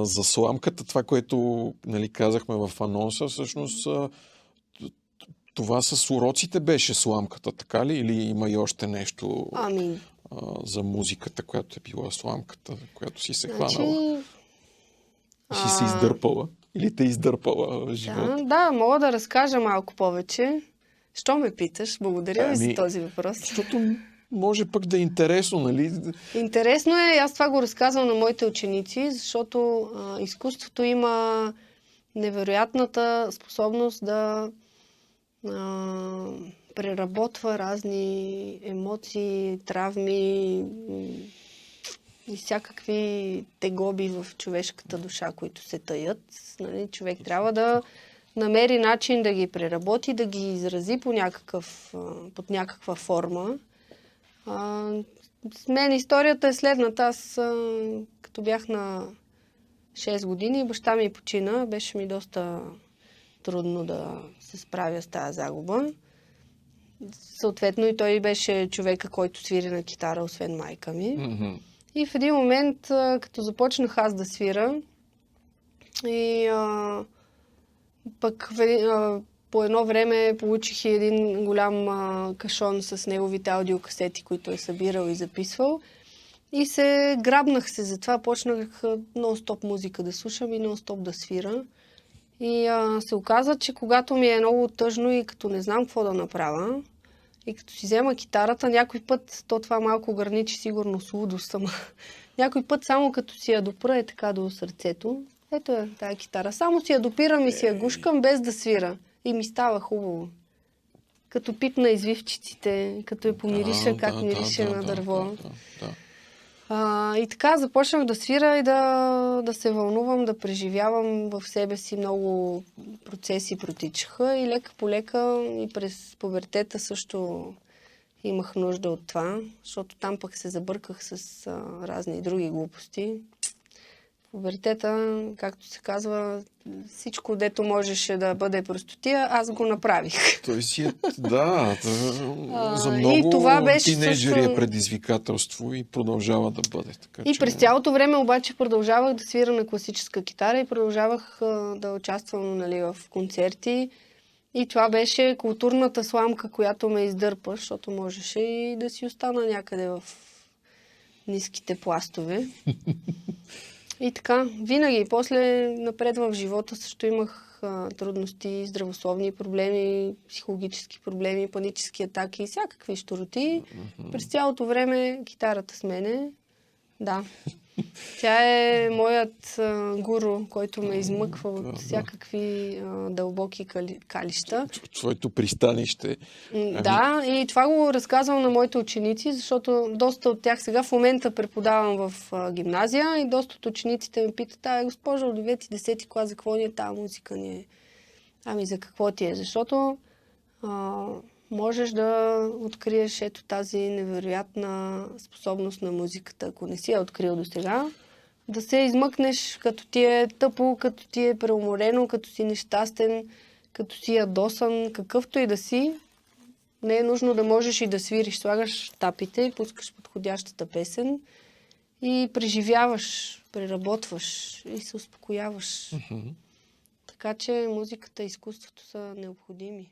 За сламката, това, което нали, казахме в анонса, всъщност това с уроците беше сламката, така ли? Или има и още нещо за музиката, която е била сламката, която си се хванала? Си се издърпала? Или те издърпала в живота? Да, мога да разкажа малко повече. Що ме питаш? Благодаря ви за този въпрос. Защото може пък да е интересно, нали? Интересно е, аз това го разказвам на моите ученици, защото изкуството има невероятната способност да преработва разни емоции, травми и всякакви тегоби в човешката душа, които се таят. Нали? Човек трябва да намери начин да ги преработи, да ги изрази под някаква форма. С мен историята е следната. Аз, като бях на 6 години, баща ми почина. Беше ми доста трудно да се справя с тази загуба. Съответно и той беше човека, който свири на китара, освен майка ми. Mm-hmm. И в един момент, като започнах аз да свира, и пък по едно време получих един голям кашон с неговите аудиокасети, които е събирал и записвал. И грабнах се за това, почнах нон-стоп музика да слушам и нон-стоп да свира. И се оказа, че когато ми е много тъжно и като не знам какво да направя, и като си взема китарата, някой път, това малко граничи сигурно с лудост, някой път само като си я допра е така до сърцето, ето е тая китара. Само си я допирам и си я гушкам без да свира. И ми става хубаво. Като пипна извивчиците, като я помириша, как мирише на дърво. И така започнах да свира и да се вълнувам, да преживявам в себе си. Много процеси протичаха и лека по лека и през пубертета също имах нужда от това, защото там пък се забърках с разни други глупости. В пубертета, както се казва, всичко, дето можеше да бъде простотия, аз го направих. Той си е, за много тинейджери е предизвикателство и продължава да бъде. Така, и през цялото време обаче продължавах да свирам на класическа китара и продължавах да участвам, нали, в концерти. И това беше културната сламка, която ме издърпа, защото можеше и да си остана някъде в ниските пластове. И така, винаги. После напред в живота също имах трудности, здравословни проблеми, психологически проблеми, панически атаки и всякакви щуроти. През цялото време китарата с мене. Да. Тя е моят гуру, който ме измъква от всякакви дълбоки калища. Твоето пристанище. Да, и това го разказвам на моите ученици, защото доста от тях сега в момента преподавам в гимназия и доста от учениците ме питат: госпожо, от 9-10 клас, за какво ни е тази музика? Ами за какво ти е? Защото можеш да откриеш ето тази невероятна способност на музиката, ако не си я открил до сега, да се измъкнеш, като ти е тъпо, като ти е преуморено, като си нещастен, като си ядосан, какъвто и да си. Не е нужно да можеш и да свириш. Слагаш тапите, пускаш подходящата песен и преживяваш, преработваш и се успокояваш. Така че музиката и изкуството са необходими.